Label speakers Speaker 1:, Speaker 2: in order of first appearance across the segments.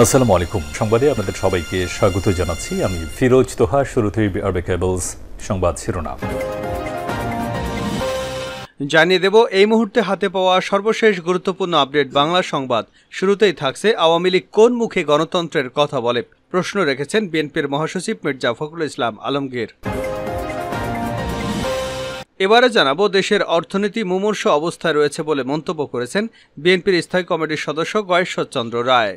Speaker 1: আসসালামু আলাইকুম। সংবাদে আপনাদের সবাইকে স্বাগত জানাচ্ছি। আমি ফিরোজ তোহা। শুরুতেই আরবে কেবলস সংবাদ শিরোনাম
Speaker 2: জানিয়ে দেব এই মুহূর্তে হাতে পাওয়া সর্বশেষ গুরুত্বপূর্ণ আপডেট বাংলা সংবাদ। শুরুতেই থাকছে আওয়ামী লীগ কোন মুখে গণতন্ত্রের কথা বলে, প্রশ্ন রেখেছেন বিএনপির মহাসচিব মির্জা ফখরুল ইসলাম আলমগীর। এবারে জানাবো দেশের অর্থনীতি মুমূর্ষু অবস্থায় রয়েছে বলে মন্তব্য করেছেন বিএনপির স্থায়ী কমিটির সদস্য গয়েশ্বরচন্দ্র রায়।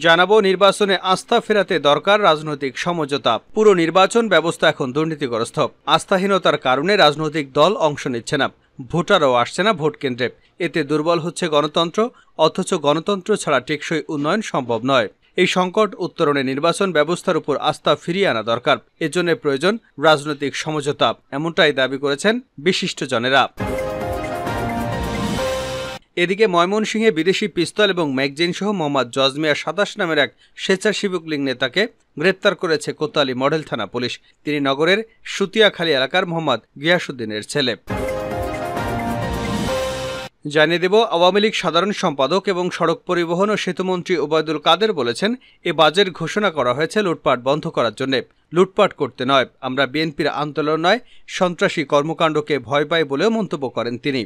Speaker 2: জানাবো নির্বাচনে আস্থা ফেরাতে দরকার রাজনৈতিক সমঝোতা। পুরো নির্বাচন ব্যবস্থা এখন দুর্নীতিগ্রস্ত। আস্থাহীনতার কারণে রাজনৈতিক দল অংশ নিচ্ছে না, ভোটারও আসছে না ভোট কেন্দ্রে। এতে দুর্বল হচ্ছে গণতন্ত্র, অথচ গণতন্ত্র ছাড়া টেকসই উন্নয়ন সম্ভব নয়। এই সংকট উত্তরণে নির্বাচন ব্যবস্থার উপর আস্থা ফিরিয়ে আনা দরকার। এজন্য প্রয়োজন রাজনৈতিক সমঝোতা, এমনটাই দাবি করেছেন বিশিষ্টজনেরা। এদিকে ময়মনসিংহে বিদেশি পিস্তল এবং ম্যাগজিন সহ মোহাম্মদ জজমিয়া ২৭ নামের এক স্বেচ্ছাসেবক লীগ নেতাকে গ্রেপ্তার করেছে কোতোয়ালি মডেল থানা পুলিশ। তিনি নগরের সুতিয়াখালী এলাকার মোহাম্মদ গিয়াসউদ্দিনের ছেলে। জানিয়ে দেব আওয়ামী লীগ সাধারণ সম্পাদক এবং সড়ক পরিবহন ও সেতুমন্ত্রী ওবায়দুল কাদের বলেছেন, এ বাজেট ঘোষণা করা হয়েছে লুটপাট বন্ধ করার জন্য, লুটপাট করতে নয়। আমরা বিএনপির আন্দোলন নয়, সন্ত্রাসী কর্মকাণ্ডকে ভয় পাই বলেও মন্তব্য করেন তিনি।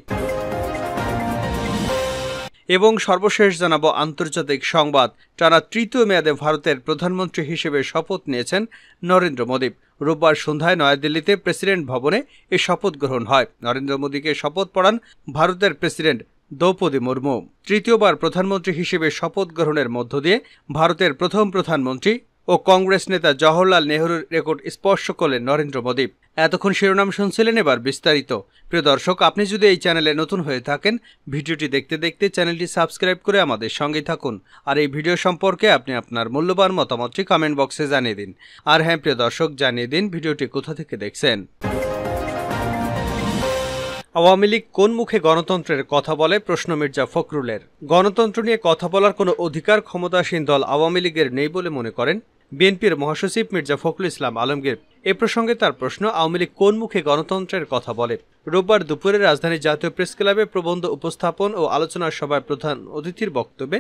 Speaker 2: এবং সর্বশেষ জানাবো আন্তর্জাতিক সংবাদ। টানা তৃতীয় মেয়াদে ভারতের প্রধানমন্ত্রী হিসেবে শপথ নিয়েছেন নরেন্দ্র মোদী। রোববার সন্ধ্যায় নয়াদিল্লিতে প্রেসিডেন্ট ভবনে এ শপথ গ্রহণ হয়। নরেন্দ্র মোদীকে শপথ পড়ান ভারতের প্রেসিডেন্ট দ্রৌপদী মুর্মু। তৃতীয়বার প্রধানমন্ত্রী হিসেবে শপথ গ্রহণের মধ্য দিয়ে ভারতের প্রথম প্রধানমন্ত্রী ও কংগ্রেস নেতা জওহরলাল নেহরুর রেকর্ড স্পর্শ করলেন নরেন্দ্র মোদী। এতক্ষণ শিরোনাম শুনছিলেন, এবার বিস্তারিত। প্রিয় দর্শক, আপনি যদি এই চ্যানেলে নতুন হয়ে থাকেন, ভিডিওটি দেখতে দেখতে চ্যানেলটি সাবস্ক্রাইব করে আমাদের সঙ্গেই থাকুন। আর এই ভিডিও সম্পর্কে আপনি আপনার মূল্যবান মতামতটি কমেন্ট বক্সে জানিয়ে দিন। আর হ্যাঁ প্রিয় দর্শক, জানিয়ে দিন ভিডিওটি কোথা থেকে দেখছেন। আওয়ামী লীগ কোন মুখে গণতন্ত্রের কথা বলে, প্রশ্ন মির্জা ফখরুলের। গণতন্ত্র নিয়ে কথা বলার কোনো অধিকার ক্ষমতাসীন দল আওয়ামী লীগের নেই বলে মনে করেন বিএনপির মহাসচিব মির্জা ফখরুল ইসলাম আলমগীর। এ প্রসঙ্গে তার প্রশ্ন, আওয়ামী লীগ কোন মুখে গণতন্ত্রের কথা বলে। রোববার দুপুরে রাজধানীর জাতীয় প্রেস ক্লাবে প্রবন্ধ উপস্থাপন ও আলোচনা সভায় প্রধান অতিথির বক্তব্যে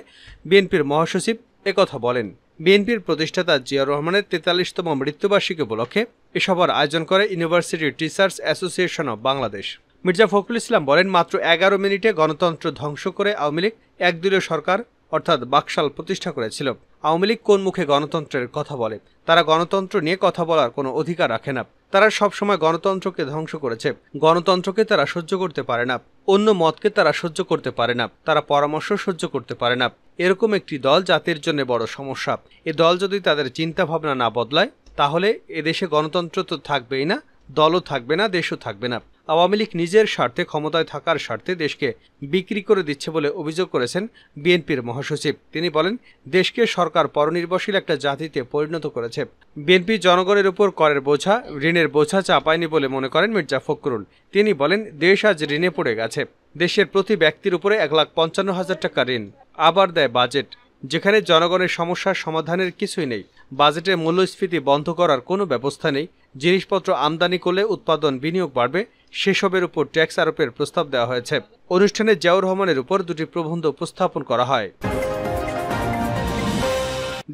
Speaker 2: বিএনপির মহাসচিব একথা বলেন। বিএনপির প্রতিষ্ঠাতা জিয়াউর রহমানের ৪৩তম মৃত্যুবার্ষিকী উপলক্ষে এ সভার আয়োজন করে University Teachers Association of Bangladesh. Mirza Fakhrul Islam বলেন, মাত্র ১১ মিনিটে গণতন্ত্র ধ্বংস করে আওয়ামী লীগ একদলীয় সরকার অর্থাৎ বাকশাল প্রতিষ্ঠা করেছিল। আওয়ামী লীগ কোন মুখে গণতন্ত্রের কথা বলে? তারা গণতন্ত্র নিয়ে কথা বলার কোনো অধিকার রাখে না। তারা সবসময় গণতন্ত্রকে ধ্বংস করেছে। গণতন্ত্রকে তারা সহ্য করতে পারে না, অন্য মতকে তারা সহ্য করতে পারে না, তারা পরামর্শ সহ্য করতে পারে না। এরকম একটি দল জাতির জন্য বড় সমস্যা। এ দল যদি তাদের চিন্তা ভাবনা না বদলায়, তাহলে এদেশে গণতন্ত্র তো থাকবেই না, দলও থাকবে না, দেশও থাকবে না। আওয়ামী লীগ নিজের স্বার্থে, ক্ষমতায় থাকার স্বার্থে দেশকে বিক্রি করে দিচ্ছে বলে অভিযোগ করেছেন বিএনপির মহাসচিব। তিনি বলেন, দেশকে সরকার পরনির্ভরশীল একটা জাতিতে পরিণত করেছে। বিএনপি জনগণের উপর করের বোঝা, ঋণের বোঝা চাপায়নি বলে মনে করেন মির্জা ফখরুল। তিনি বলেন, দেশ আজ ঋণে পড়ে গেছে। দেশের প্রতি ব্যক্তির উপরে ১,৫৫,০০০ টাকা ঋণ। আবার দেয় বাজেট, যেখানে জনগণের সমস্যার সমাধানের কিছুই নেই। বাজেটে মূল্যস্ফীতি বন্ধ করার কোনো ব্যবস্থা নেই। জিনিসপত্র আমদানি করলে উৎপাদন, বিনিয়োগ বাড়বে, সেসবের উপর ট্যাক্স আরোপের প্রস্তাব দেওয়া হয়েছে। অনুষ্ঠানে জিয়াউর রহমানের উপর দুটি প্রবন্ধ উপস্থাপন করা হয়।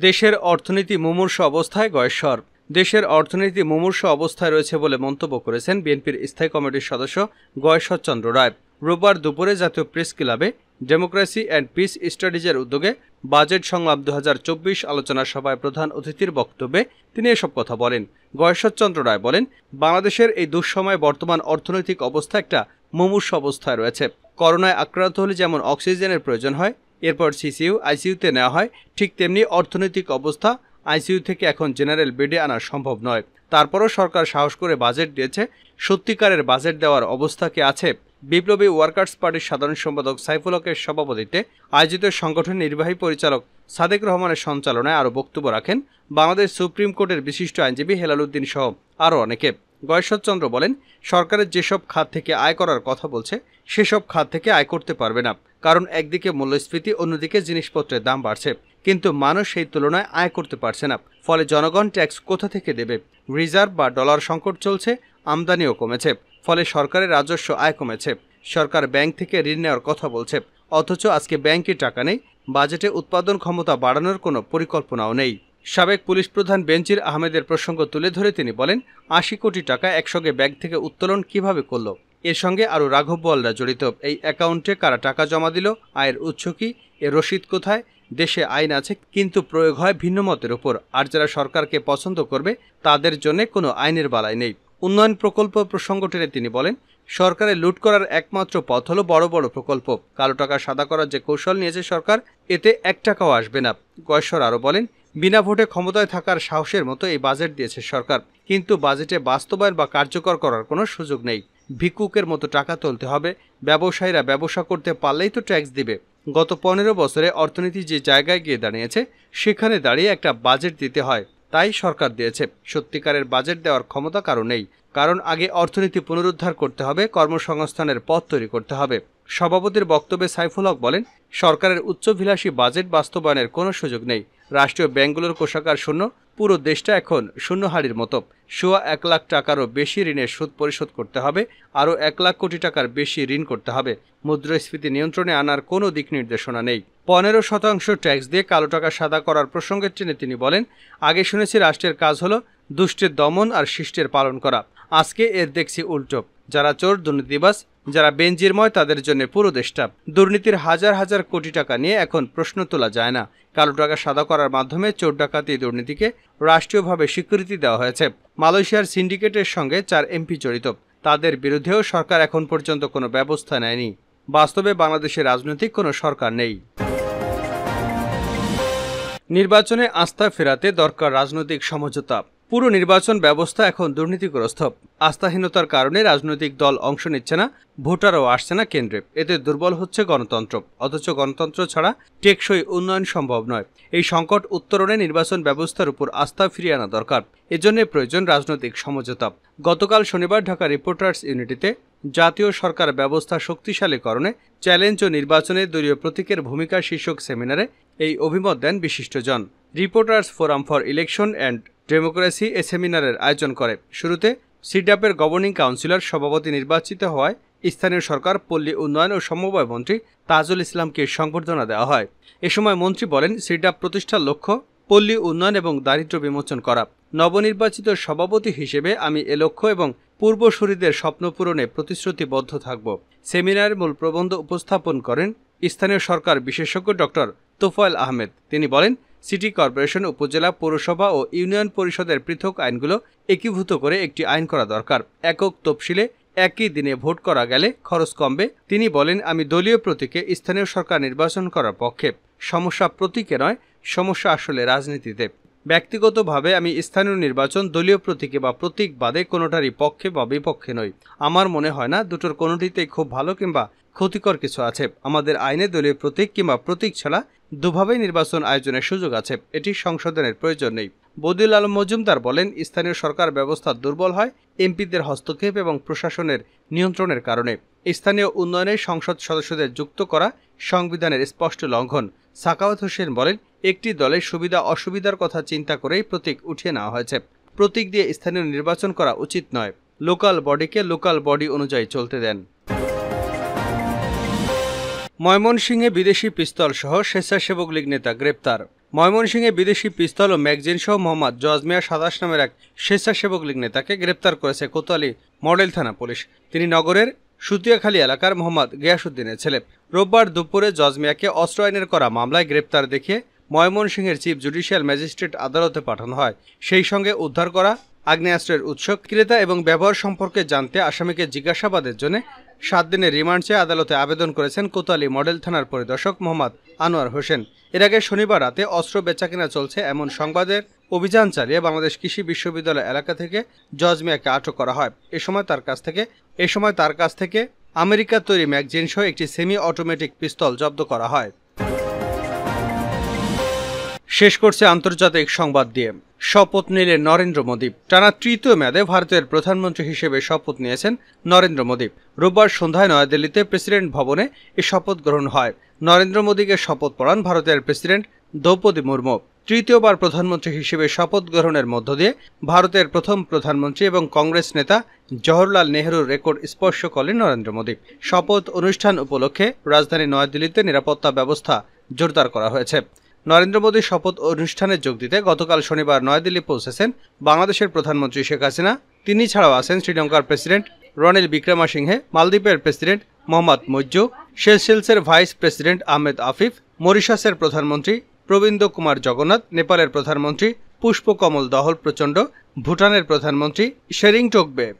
Speaker 2: দেশের অর্থনীতি মুমূর্ষু অবস্থায় গয়েশ্বর। দেশের অর্থনীতি মুমূর্ষু অবস্থায় রয়েছে বলে মন্তব্য করেছেন বিএনপির স্থায়ী কমিটির সদস্য গয়েশ্বরচন্দ্র রায়। রোববার দুপুরে জাতীয় প্রেস ক্লাবে ডেমোক্রেসি অ্যান্ড পিস স্টাডিজের উদ্যোগে বাজেট সংলাপ ২০২৪ আলোচনা সভায় প্রধান অতিথির বক্তব্যে তিনি এসব কথা বলেন। গয়েশ্বরচন্দ্র রায় বলেন, বাংলাদেশের এই দুঃসময়ে বর্তমান অর্থনৈতিক অবস্থা একটা মুমূর্ষু অবস্থায় রয়েছে। করোনায় আক্রান্ত হলে যেমন অক্সিজেনের প্রয়োজন হয়, এরপর সিসিইউ, আইসিইউতে নেওয়া হয়, ঠিক তেমনি অর্থনৈতিক অবস্থা আইসিইউ থেকে এখন জেনারেল বেডে আনা সম্ভব নয়। তারপরও সরকার সাহস করে বাজেট দিয়েছে। সত্যিকারের বাজেট দেওয়ার অবস্থা কি আছে? বিপ্লবী ওয়ার্কার্স পার্টির সাধারণ সম্পাদক সাইফুল হকের সভাপতিত্বে আয়োজিত সংগঠনের নির্বাহী পরিচালক সাদেক রহমানের সঞ্চালনায় আরও বক্তব্য রাখেন বাংলাদেশ সুপ্রিম কোর্টের বিশিষ্ট আইনজীবী হেলাল উদ্দিন সহ আরও অনেকে। গয়েশ্বরচন্দ্র বলেন, সরকারের যেসব খাত থেকে আয় করার কথা বলছে, সেসব খাত থেকে আয় করতে পারবে না। কারণ একদিকে মূল্যস্ফীতি, অন্যদিকে জিনিসপত্রের দাম বাড়ছে, কিন্তু মানুষ সেই তুলনায় আয় করতে পারছে না। ফলে জনগণ ট্যাক্স কোথা থেকে দেবে? রিজার্ভ বা ডলার সংকট চলছে, আমদানিও কমেছে, ফলে সরকারের রাজস্ব আয় কমেছে। সরকার ব্যাংক থেকে ঋণ নেওয়ার কথা বলছে, অথচ আজকে ব্যাংকে টাকা নেই, বাজেটে উৎপাদন ক্ষমতা বাড়ানোর কোনো পরিকল্পনাও নেই। সাবেক পুলিশ প্রধান বেনজির আহমেদের প্রসঙ্গ তুলে ধরে তিনি বলেন, ৮০ কোটি টাকা একসঙ্গে ব্যাংক থেকে উত্তোলন কিভাবে করল? এর সঙ্গে আরও রাঘব বোয়ালরা জড়িত। এই অ্যাকাউন্টে কারা টাকা জমা দিল? আয়ের উৎস কি? এর রসিদ কোথায়? দেশে আইন আছে, কিন্তু প্রয়োগ হয় ভিন্ন মতের ওপর। আর যারা সরকারকে পছন্দ করবে তাদের জন্য কোনো আইনের বালাই নেই। উন্নয়ন প্রকল্প প্রসঙ্গ টেনে তিনি বলেন, সরকারে লুট করার একমাত্র পথ হলো বড় বড় প্রকল্প। কালো টাকা সাদা করার যে কৌশল নিয়েছে সরকার, এতে ১ টাকাও আসবে না। গয়েশ্বর আরও বলেন, বিনা ভোটে ক্ষমতায় থাকার সাহসের মতো এই বাজেট দিয়েছে সরকার, কিন্তু বাজেটে বাস্তবায়ন বা কার্যকর করার কোনো সুযোগ নেই। ভিক্ষুকের মতো টাকা তুলতে হবে। ব্যবসায়ীরা ব্যবসা করতে পারলেই তো ট্যাক্স দিবে। গত ১৫ বছরে অর্থনীতি যে জায়গায় গিয়ে দাঁড়িয়েছে, সেখানে দাঁড়িয়ে একটা বাজেট দিতে হয়, তাই সরকার দিয়েছে। সত্যিকারের বাজেট দেওয়ার ক্ষমতা কারো নেই, কারণ আগে অর্থনীতি পুনরুদ্ধার করতে হবে, কর্মসংস্থানের পথ তৈরি করতে হবে। সভাপতির বক্তব্যে সাইফুল হক বলেন, সরকারের উচ্চভিলাষী বাজেট বাস্তবায়নের কোনো সুযোগ নেই। রাষ্ট্রীয় ব্যাংকগুলোর কোষাগার শূন্য। পুরো দেশটা এখন শূন্যহাড়ির মতো। ১.৫ লাখ টাকারও বেশি ঋণের সুদ পরিশোধ করতে হবে, আরও ১ লাখ কোটি টাকার বেশি ঋণ করতে হবে। মুদ্রাস্ফীতি নিয়ন্ত্রণে আনার কোনো দিক নির্দেশনা নেই। ১৫% ট্যাক্স দিয়ে কালো টাকা সাদা করার প্রসঙ্গে টেনে তিনি বলেন, আগে শুনেছি রাষ্ট্রের কাজ হলো দুষ্টের দমন আর শিষ্টের পালন করা। আজকে এর দেখছি উল্টো। যারা চোর, দুর্নীতিবাজ, যারা বেনজিরময়, তাদের জন্য পুরো দেশটা। দুর্নীতির হাজার হাজার কোটি টাকা নিয়ে এখন প্রশ্ন তোলা যায় না। কালো টাকা সাদা করার মাধ্যমে চোর ডাকাতি দুর্নীতিকে রাষ্ট্রীয়ভাবে স্বীকৃতি দেওয়া হয়েছে। মালয়েশিয়ার সিন্ডিকেটের সঙ্গে ৪ এমপি জড়িত। তাদের বিরুদ্ধেও সরকার এখন পর্যন্ত কোনো ব্যবস্থা নেয়নি। বাস্তবে বাংলাদেশের রাজনৈতিক কোনো সরকার নেই। নির্বাচনে আস্থা ফেরাতে দরকার রাজনৈতিক সমঝোতা। পুরো নির্বাচন ব্যবস্থা এখন দুর্নীতিগ্রস্ত। আস্থাহীনতার কারণে রাজনৈতিক দল অংশ নিচ্ছে না, ভোটারও আসছে না কেন্দ্রে। এতে দুর্বল হচ্ছে গণতন্ত্র। অথচ গণতন্ত্র ছাড়া টেকসই উন্নয়ন সম্ভব নয়। এই সংকট উত্তরণে নির্বাচন ব্যবস্থার উপর আস্থা ফিরিয়ে আনা দরকার। এজন্য প্রয়োজন রাজনৈতিক সমঝোতা। গতকাল শনিবার ঢাকা রিপোর্টার্স ইউনিটিতে জাতীয় সরকার ব্যবস্থা শক্তিশালীকরণে চ্যালেঞ্জ ও নির্বাচনে দলীয় প্রতীকের ভূমিকা শীর্ষক সেমিনারে এই অভিমত দেন বিশিষ্টজন। Reporters Forum for Election and Democracy এ সেমিনারের আয়োজন করে। শুরুতে সিডাপের গভর্নিং কাউন্সিলর সভাপতি নির্বাচিত হওয়ায় স্থানীয় সরকার, পল্লী উন্নয়ন ও সমবায় মন্ত্রী তাজুল ইসলামকে সংবর্ধনা দেওয়া হয়। এ সময় মন্ত্রী বলেন, সিডাপ প্রতিষ্ঠার লক্ষ্য পল্লী উন্নয়ন এবং দারিদ্র্য বিমোচন করা। নবনির্বাচিত সভাপতি হিসেবে আমি এ লক্ষ্য এবং পূর্বসূরিদের স্বপ্ন পূরণে প্রতিশ্রুতিবদ্ধ থাকব। সেমিনারের মূল প্রবন্ধ উপস্থাপন করেন স্থানীয় সরকার বিশেষজ্ঞ ডক্টর তোফায়েল আহমেদ। তিনি বলেন, সিটি কর্পোরেশন, উপজেলা, পৌরসভা ও ইউনিয়ন পরিষদের পৃথক আইনগুলো একীভূত করে একটি আইন করা দরকার। একক তফসিলে একই দিনে ভোট করা গেলে খরচ কমবে। তিনি বলেন, আমি দলীয় প্রতীকে স্থানীয় সরকার নির্বাচন করার পক্ষে। সমস্যা প্রতীকে নয়, সমস্যা আসলে রাজনীতিতে। ব্যক্তিগতভাবে আমি স্থানীয় নির্বাচন দলীয় প্রতীকে বা প্রতীক বাদে কোনোটারই পক্ষে বা বিপক্ষে নই। আমার মনে হয় না দুটোর কোনোটিতেই খুব ভালো কিংবা ক্ষতিকর কিছু আছে। আমাদের আইনে দলীয় প্রতীক কিংবা প্রতীক ছাড়া দুভাবেই নির্বাচন আয়োজনের সুযোগ আছে। এটি সংশোধনের প্রয়োজন নেই। বদিউল আলম মজুমদার বলেন, স্থানীয় সরকার ব্যবস্থা দুর্বল হয় এমপিদের হস্তক্ষেপ এবং প্রশাসনের নিয়ন্ত্রণের কারণে। স্থানীয় উন্নয়নে সংসদ সদস্যদের যুক্ত করা সংবিধানের স্পষ্ট লঙ্ঘন। সাখাওয়াত হোসেন বলেন, একটি দলের সুবিধা অসুবিধার কথা চিন্তা করেই প্রতীক উঠিয়ে নেওয়া হয়েছে। প্রতীক দিয়ে স্থানীয় নির্বাচন করা উচিত নয়। লোকাল বডিকে লোকাল বডি অনুযায়ী চলতে দেন। ময়মনসিংহে বিদেশি পিস্তল সহ স্বেচ্ছাসেবক লীগ নেতা গ্রেপ্তার। ময়মনসিংহে বিদেশি পিস্তল ও ম্যাগজিন সহ মোহাম্মদ জজমিয়া ২৭ নামের এক স্বেচ্ছাসেবক লীগ নেতাকে গ্রেপ্তার করেছে কোতোয়ালি মডেল থানা পুলিশ। তিনি নগরের সুতিয়াখালী এলাকার মোহাম্মদ গিয়াসউদ্দিনের ছেলে। রোববার দুপুরে জজমিয়াকে অস্ত্র আইনের করা মামলায় গ্রেপ্তার দেখিয়ে ময়মনসিংহের চিফ জুডিশিয়াল ম্যাজিস্ট্রেট আদালতে পাঠানো হয়। সেই সঙ্গে উদ্ধার করা আগ্নেয়াস্ত্রের উৎস, ক্রেতা এবং ব্যবহার সম্পর্কে জানতে আসামিকে জিজ্ঞাসাবাদের জন্য ৭ দিনের রিমান্ড চেয়ে আদালতে আবেদন করেছেন কোতোয়ালি মডেল থানার পরিদর্শক মোহাম্মদ আনোয়ার হোসেন। এর আগে শনিবার রাতে অস্ত্র বেচাকেনা চলছে এমন সংবাদের অভিযান চালিয়ে বাংলাদেশ কৃষি বিশ্ববিদ্যালয় এলাকা থেকে জজমিয়াকে আটক করা হয়। এ সময় তার কাছ থেকে আমেরিকার তৈরি ম্যাগজিন সহ একটি সেমি অটোমেটিক পিস্তল জব্দ করা হয়। শেষ করছে আন্তর্জাতিক সংবাদ দিয়ে। শপথ নিলেন নরেন্দ্র মোদী। টানা তৃতীয় মেয়াদে ভারতের প্রধানমন্ত্রী হিসেবে শপথ নিয়েছেন নরেন্দ্র মোদী। রোববার সন্ধ্যায় নয়াদিল্লিতে প্রেসিডেন্ট ভবনে এ শপথ গ্রহণ হয়। নরেন্দ্র মোদীকে শপথ পড়ান ভারতের প্রেসিডেন্ট দ্রৌপদী মুর্মু। তৃতীয়বার প্রধানমন্ত্রী হিসেবে শপথ গ্রহণের মধ্য দিয়ে ভারতের প্রথম প্রধানমন্ত্রী এবং কংগ্রেস নেতা জওহরলাল নেহরুর রেকর্ড স্পর্শ করলেন নরেন্দ্র মোদী। শপথ অনুষ্ঠান উপলক্ষে রাজধানী নয়াদিল্লিতে নিরাপত্তা ব্যবস্থা জোরদার করা হয়েছে। নরেন্দ্র মোদীর শপথ অনুষ্ঠানে যোগ দিতে গতকাল শনিবার নয়াদিল্লি পৌঁছেছেন বাংলাদেশের প্রধানমন্ত্রী শেখ হাসিনা। তিনি ছাড়াও আছেন শ্রীলঙ্কার প্রেসিডেন্ট রনিল বিক্রমাসিংহে, মালদ্বীপের প্রেসিডেন্ট মোহাম্মদ মৈজু, সেশেলসের ভাইস প্রেসিডেন্ট আহমেদ আফিফ, মরিশাসের প্রধানমন্ত্রী প্রবীন্দ্র কুমার জগন্নাথ, নেপালের প্রধানমন্ত্রী পুষ্পকমল দহল প্রচণ্ড, ভুটানের প্রধানমন্ত্রী শেরিং টোকবে।